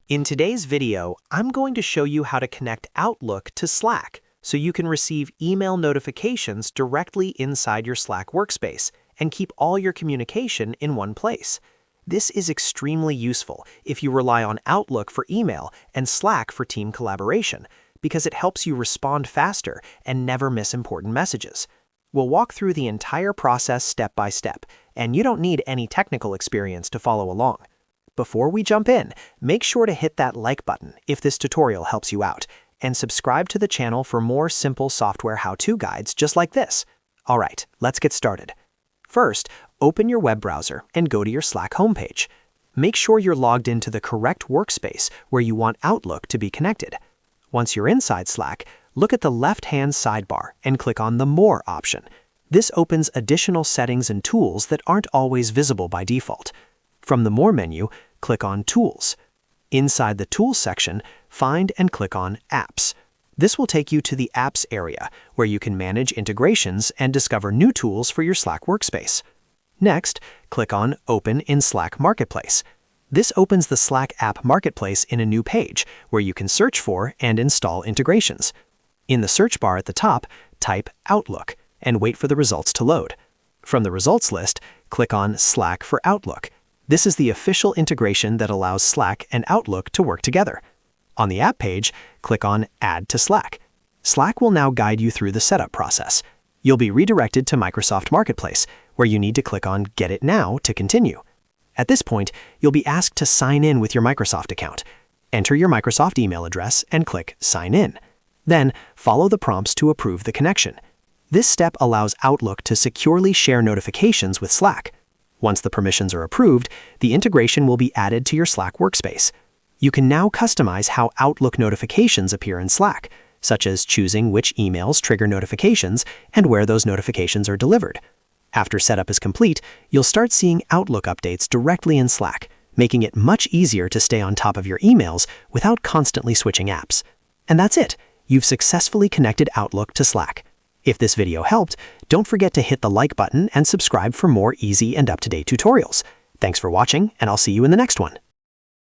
In today's video, I'm going to show you how to connect Outlook to Slack so you can receive email notifications directly inside your Slack workspace and keep all your communication in one place. This is extremely useful if you rely on Outlook for email and Slack for team collaboration, because it helps you respond faster and never miss important messages. We'll walk through the entire process step by step, and you don't need any technical experience to follow along. Before we jump in, make sure to hit that like button if this tutorial helps you out, and subscribe to the channel for more simple software how-to guides just like this. All right, let's get started. First, open your web browser and go to your Slack homepage. Make sure you're logged into the correct workspace where you want Outlook to be connected. Once you're inside Slack, look at the left-hand sidebar and click on the More option. This opens additional settings and tools that aren't always visible by default. From the More menu, click on Tools. Inside the Tools section, find and click on Apps. This will take you to the Apps area, where you can manage integrations and discover new tools for your Slack workspace. Next, click on Open in Slack Marketplace. This opens the Slack app marketplace in a new page, where you can search for and install integrations. In the search bar at the top, type Outlook and wait for the results to load. From the results list, click on Slack for Outlook. This is the official integration that allows Slack and Outlook to work together. On the app page, click on Add to Slack. Slack will now guide you through the setup process. You'll be redirected to Microsoft Marketplace, where you need to click on Get It Now to continue. At this point, you'll be asked to sign in with your Microsoft account. Enter your Microsoft email address and click Sign In. Then, follow the prompts to approve the connection. This step allows Outlook to securely share notifications with Slack. Once the permissions are approved, the integration will be added to your Slack workspace. You can now customize how Outlook notifications appear in Slack, such as choosing which emails trigger notifications and where those notifications are delivered. After setup is complete, you'll start seeing Outlook updates directly in Slack, making it much easier to stay on top of your emails without constantly switching apps. And that's it. You've successfully connected Outlook to Slack. If this video helped, don't forget to hit the like button and subscribe for more easy and up-to-date tutorials. Thanks for watching, and I'll see you in the next one.